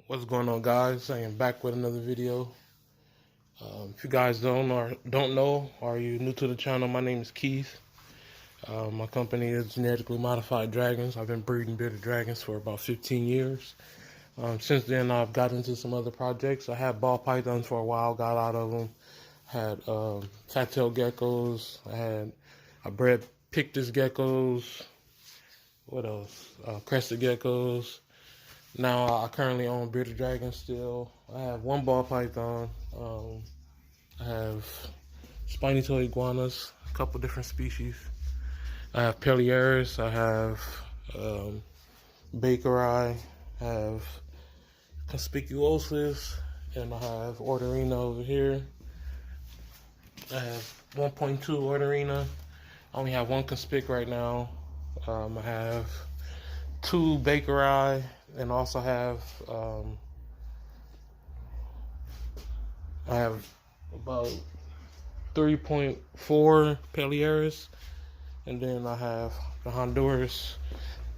What's going on, guys? I am back with another video. If you guys don't know, or you new to the channel, my name is Keith. My company is Genetically Modified Dragons. I've been breeding bearded dragons for about 15 years. Since then, I've got into some other projects. I had ball pythons for a while, got out of them. Had fat-tailed geckos. I bred pictus geckos. What else? Crested geckos. Now I currently own bearded dragons still. I have one ball python. I have spiny tail iguanas, a couple different species. I have pelieres. I have bakeri. I have conspicuosus, and I have orderina over here. I have 1.2 orderina. I only have one conspic right now. I have two bakeri, and also have I have about 3.4 pelieres, and then I have the Honduras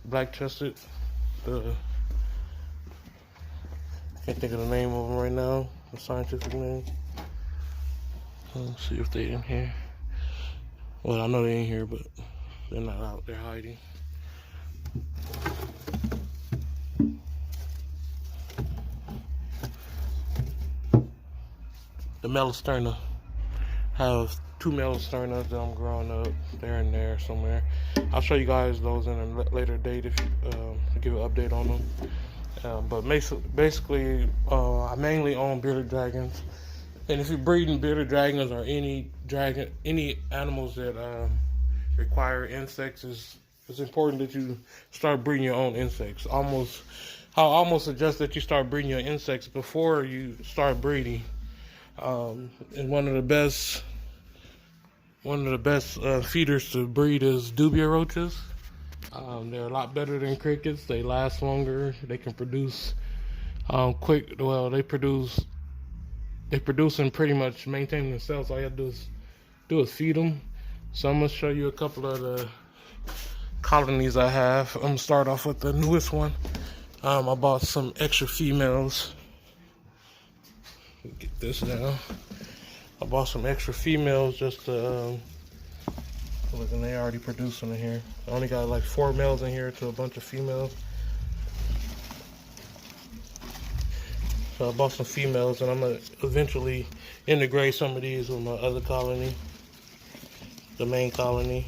black chested. I can't think of the name of them right now, the scientific name. Let's see if they're in here. Well, I know they're in here, but they're not out. They're hiding. The Melasterna. I have two Melasternas that I'm growing up. They're in there somewhere. I'll show you guys those in a later date if to give an update on them. But basically, I mainly own bearded dragons. And if you're breeding bearded dragons or any animals that require insects, it's important that you start breeding your own insects. I almost suggest that you start breeding your insects before you start breeding. And one of the best feeders to breed is dubia roaches. They're a lot better than crickets. They last longer. They can produce quick. Well, they produce and pretty much maintain themselves. All you have to do is feed them. So I'm gonna show you a couple of the colonies I have. I'm gonna start off with the newest one. I bought some extra females. Get this down. I bought some extra females just to look, and they already producing in here. I only got like 4 males in here to a bunch of females. So I bought some females, and I'm gonna eventually integrate some of these with my other colony, the main colony.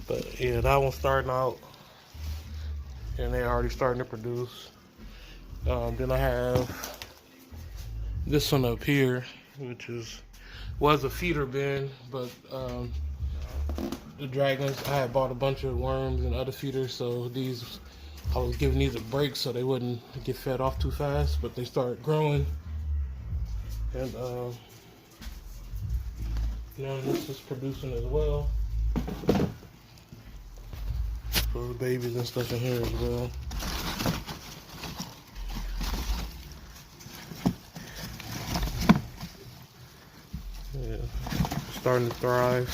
But yeah, that one's starting out, and they're already starting to produce. Then I have this one up here, which was a feeder bin, but the dragons, I had bought a bunch of worms and other feeders, so I was giving these a break so they wouldn't get fed off too fast, but they started growing. And now this is producing as well. So the babies and stuff in here as well. Yeah, starting to thrive.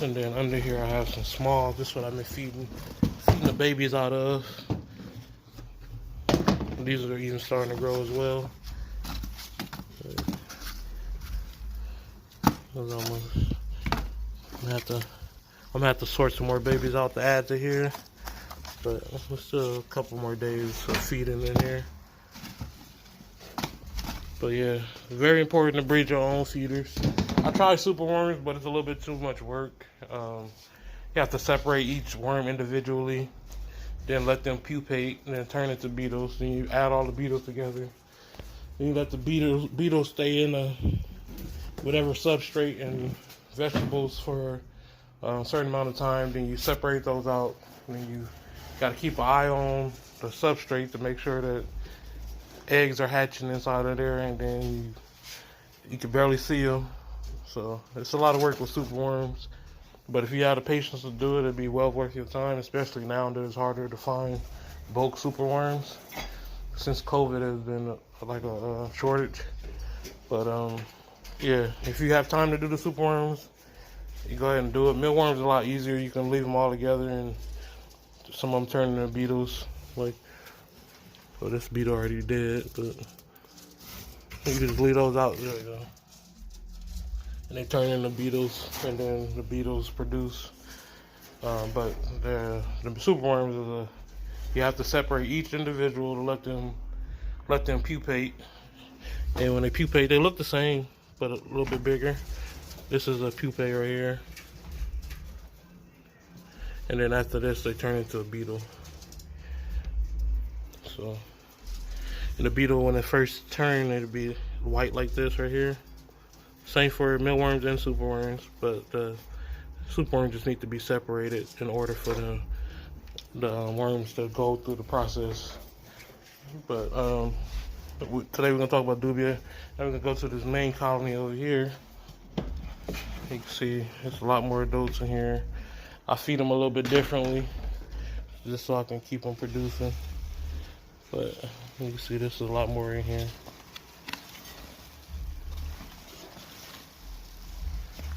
And then under here I have some small. This is what I've been feeding the babies out of. And these are even starting to grow as well. I'm gonna have to sort some more babies out to add to here, but there's still a couple more days of feeding in here. But yeah, very important to breed your own feeders. I tried super worms, but it's a little bit too much work. You have to separate each worm individually, then let them pupate, and then turn into beetles. Then you add all the beetles together. Then you let the beetles stay in whatever substrate and vegetables for a certain amount of time. Then you separate those out, and then you got to keep an eye on the substrate to make sure that eggs are hatching inside of there, and then you can barely see them. So it's a lot of work with super worms, but if you have the patience to do it, it'd be well worth your time, especially now that it's harder to find bulk super worms since COVID has been like a shortage. But yeah, if you have time to do the superworms, you go ahead and do it. Mealworms is a lot easier. You can leave them all together, and some of them turn into beetles. Like, well, this beetle already dead, but you just leave those out. There you go. And they turn into beetles, and then the beetles produce. But the superworms is you have to separate each individual to let them pupate. And when they pupate, they look the same, but a little bit bigger. This is a pupae right here. And then after this, they turn into a beetle. So, and the beetle, when it first turn, it'll be white like this right here. Same for mealworms and superworms, but the superworms just need to be separated in order for the worms to go through the process. But today we're gonna talk about dubia. Now we're gonna go to this main colony over here. You can see there's a lot more adults in here. I feed them a little bit differently, just so I can keep them producing. But you can see there's a lot more in here.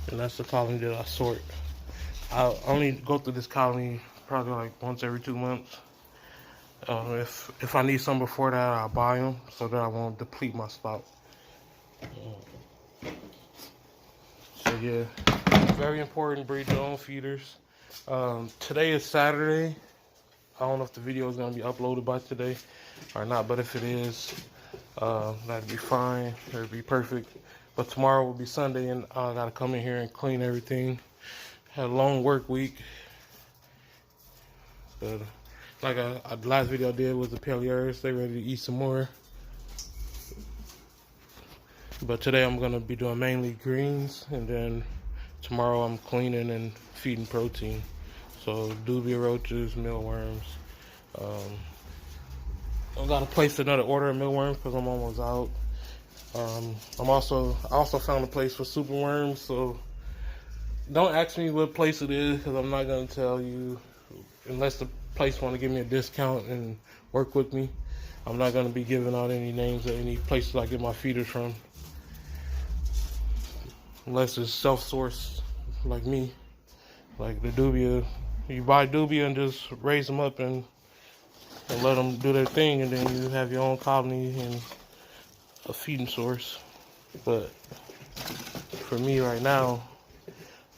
And that's the colony that I sort. I only go through this colony probably like once every 2 months. If I need some before that, I'll buy them so that I won't deplete my stock. So yeah, very important, breed your own feeders. Today is Saturday. I don't know if the video is going to be uploaded by today or not, but if it is, that'd be fine. It'd be perfect. But tomorrow will be Sunday, and I got to come in here and clean everything. Had a long work week. But like the last video I did was the Peliers. They ready to eat some more. But today I'm going to be doing mainly greens, and then tomorrow I'm cleaning and feeding protein. So dubia roaches, mealworms. I got to place another order of mealworms because I'm almost out. I also found a place for superworms, so don't ask me what place it is because I'm not going to tell you unless the place want to give me a discount and work with me. I'm not going to be giving out any names of any places I get my feeders from unless it's self-sourced like me. Like the dubia, you buy dubia and just raise them up and let them do their thing, and then you have your own colony and a feeding source. But for me right now,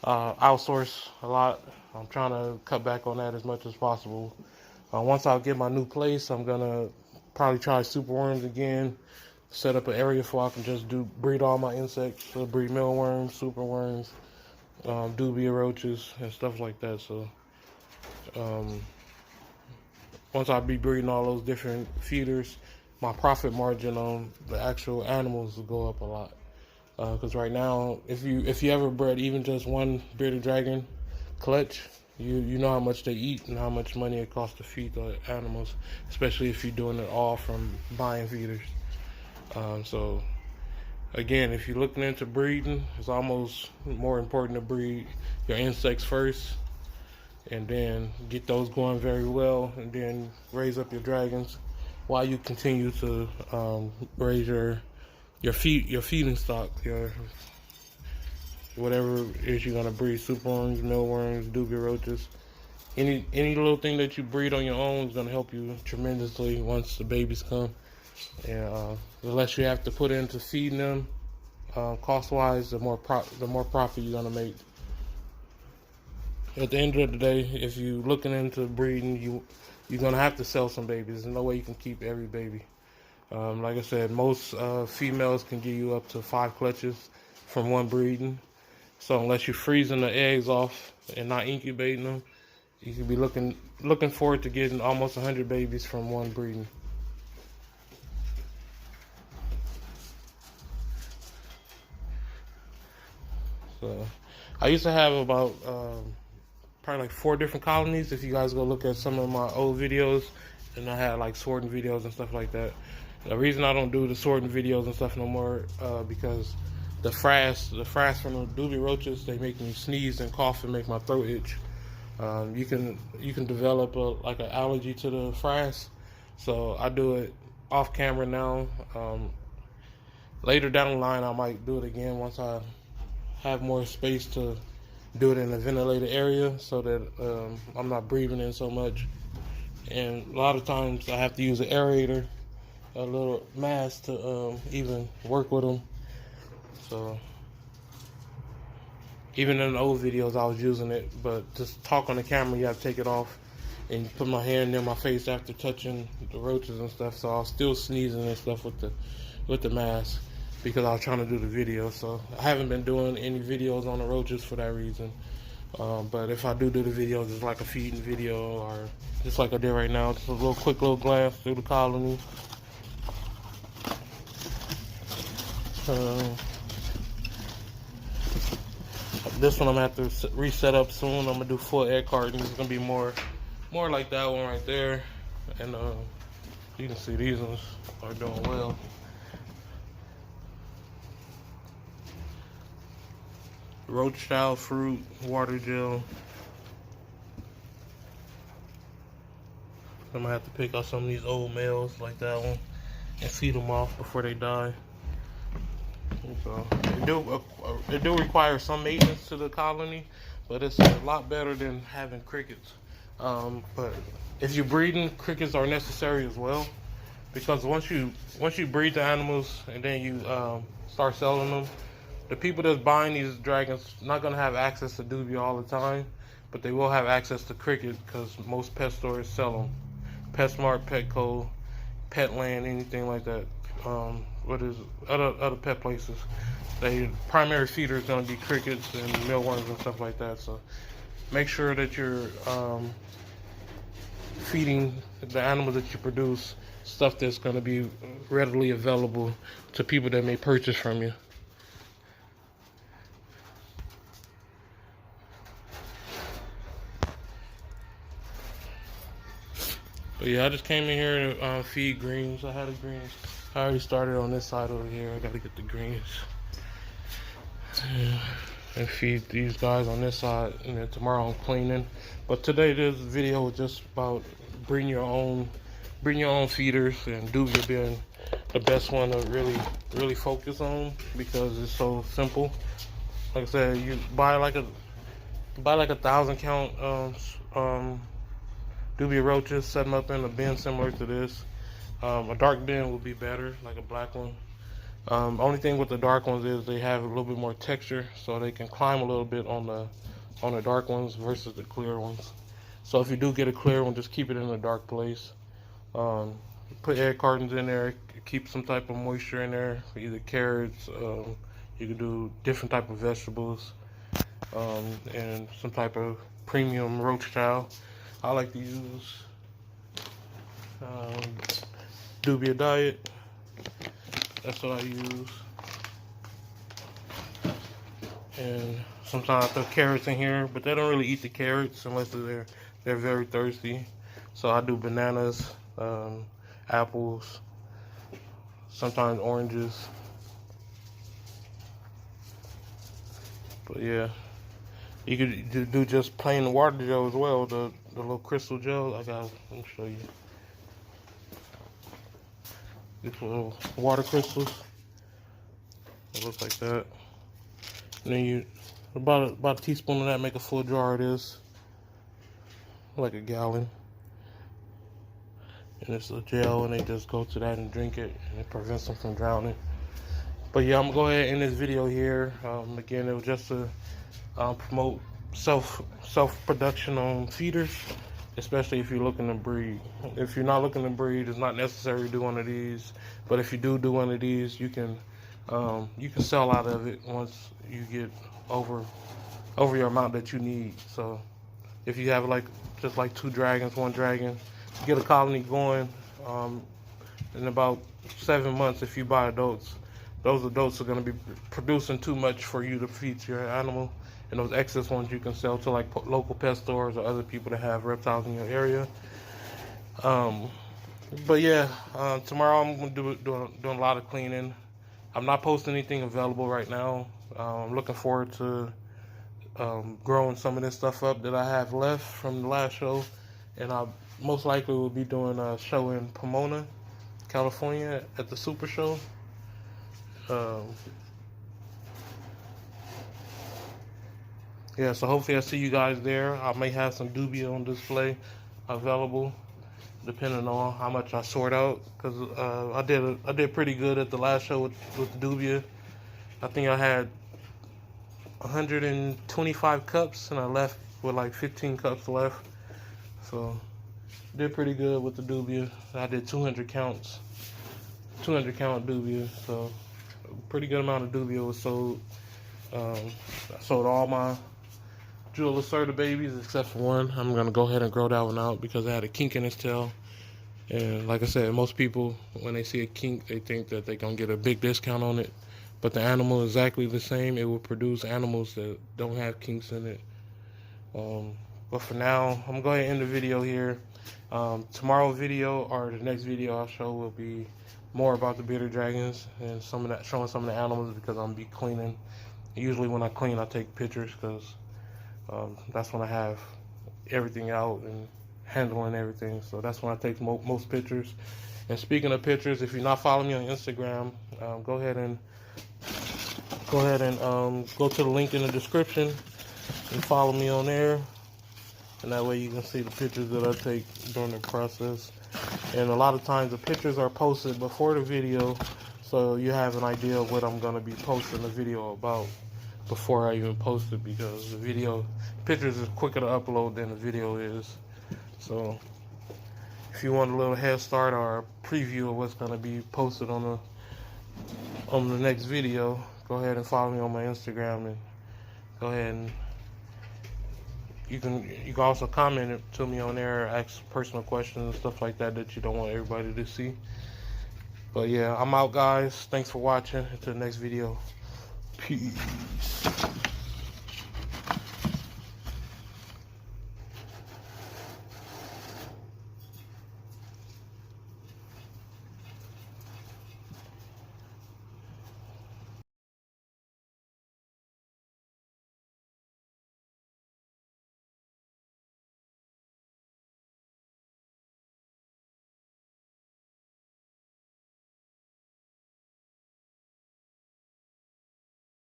outsource a lot. I'm trying to cut back on that as much as possible. Once I get my new place, I'm gonna probably try superworms again. Set up an area where I can just breed all my insects. So breed mealworms, superworms, dubia roaches, and stuff like that. So once I be breeding all those different feeders, my profit margin on the actual animals will go up a lot. Because right now, if you ever bred even just one bearded dragon clutch, you know how much they eat and how much money it costs to feed the animals, especially if you're doing it all from buying feeders. So again, if you're looking into breeding, it's almost more important to breed your insects first, and then get those going very well, and then raise up your dragons while you continue to raise your feeding stock, your whatever it is you're gonna breed, superworms, mealworms, dubia roaches. Any little thing that you breed on your own is gonna help you tremendously once the babies come. And the less you have to put into feeding them, cost-wise, the more profit you're gonna make. At the end of the day, if you're looking into breeding, you're gonna have to sell some babies. There's no way you can keep every baby. Like I said, most females can give you up to 5 clutches from one breeding. So unless you're freezing the eggs off and not incubating them, you could be looking forward to getting almost 100 babies from one breeding. So I used to have about probably like 4 different colonies. If you guys go look at some of my old videos, and I had like sorting videos and stuff like that. The reason I don't do the sorting videos and stuff no more, because the frass from the dubia roaches, they make me sneeze and cough and make my throat itch. You can develop like an allergy to the frass, so I do it off camera now. Later down the line, I might do it again once I have more space to do it in a ventilated area, so that I'm not breathing in so much. And a lot of times I have to use an aerator, a little mask to even work with them. So even in the old videos I was using it, but just talk on the camera, you have to take it off and put my hand near my face after touching the roaches and stuff. So I was still sneezing and stuff with the mask because I was trying to do the video. So I haven't been doing any videos on the roaches for that reason. But if I do the videos, it's like a feeding video, or just like I did right now, just a little quick little glance through the colony. This one I'm gonna have to reset up soon. I'm gonna do full egg cartons. It's gonna be more like that one right there. And you can see these ones are doing well. Rothschild fruit, water gel. I'm gonna have to pick out some of these old males like that one and feed them off before they die. So it do require some maintenance to the colony, but it's a lot better than having crickets. But if you're breeding, crickets are necessary as well, because once you breed the animals and then you start selling them, the people that's buying these dragons not gonna have access to dubia all the time, but they will have access to cricket because most pet stores sell them. PetSmart, Petco, Petland, anything like that. Other pet places? The primary feeder is going to be crickets and mealworms and stuff like that. So make sure that you're feeding the animals that you produce stuff that's going to be readily available to people that may purchase from you. But yeah, I just came in here to feed greens. I had the greens. I already started on this side over here. I gotta get the greens. And feed these guys on this side, and then tomorrow I'm cleaning. But today this video was just about bring your own feeders, and dubia being the best one to really focus on because it's so simple. Like I said, you buy like a 1,000 count dubia roaches, set them up in a bin similar to this. A dark bin would be better, like a black one. Only thing with the dark ones is they have a little bit more texture, so they can climb a little bit on the dark ones versus the clear ones. So if you do get a clear one, just keep it in a dark place. Put egg cartons in there, keep some type of moisture in there, either carrots, you can do different type of vegetables, and some type of premium Rothschild. I like to use dubia diet. That's what I use. And sometimes I throw carrots in here, but they don't really eat the carrots unless they're very thirsty. So I do bananas, apples, sometimes oranges. But yeah, you could do just plain water gel as well. The little crystal gel. Let me show you. These little water crystals. It looks like that. And then you about a teaspoon of that make a full jar of this, like a gallon. And it's a gel, and they just go to that and drink it, and it prevents them from drowning. But yeah, I'm gonna go ahead and end this video here. Again, it was just to promote self production on feeders, especially if you're looking to breed. If you're not looking to breed, it's not necessary to do one of these. But if you do one of these, you can sell out of it once you get over your amount that you need. So if you have just like 2 dragons, 1 dragon, get a colony going in about 7 months. If you buy adults, those adults are going to be producing too much for you to feed to your animal, and those excess ones you can sell to like local pet stores or other people that have reptiles in your area. But yeah, tomorrow I'm going to doing a lot of cleaning. I'm not posting anything available right now. I'm looking forward to growing some of this stuff up that I have left from the last show, and I most likely will be doing a show in Pomona, California at the Super Show. Yeah, so hopefully I see you guys there. I may have some dubia on display available, depending on how much I sort out. Cause I did pretty good at the last show with the dubia. I think I had 125 cups, and I left with like 15 cups left. So did pretty good with the dubia. I did 200 counts, 200 count dubia. So pretty good amount of dubia was sold. I sold all my Jewel Lacerda babies except for one. I'm gonna go ahead and grow that one out because it had a kink in its tail. And like I said, most people, when they see a kink, they think that they're gonna get a big discount on it. But the animal is exactly the same. It will produce animals that don't have kinks in it. But for now, I'm gonna go ahead and end the video here. Tomorrow's video, or the next video I'll show, will be more about the bearded dragons and some of that, showing some of the animals, because I'm gonna be cleaning. Usually when I clean, I take pictures because that's when I have everything out and handling everything. So that's when I take most pictures. And speaking of pictures, if you're not following me on Instagram, go ahead and go to the link in the description and follow me on there. And that way you can see the pictures that I take during the process. And a lot of times the pictures are posted before the video, so you have an idea of what I'm gonna be posting the video about before I even post it, because the video pictures is quicker to upload than the video is. So if you want a little head start or a preview of what's gonna be posted on the next video, go ahead and follow me on my Instagram, and go ahead and you can also comment it to me on there, ask personal questions and stuff like that that you don't want everybody to see. But yeah, I'm out, guys. Thanks for watching. Until the next video. Peace.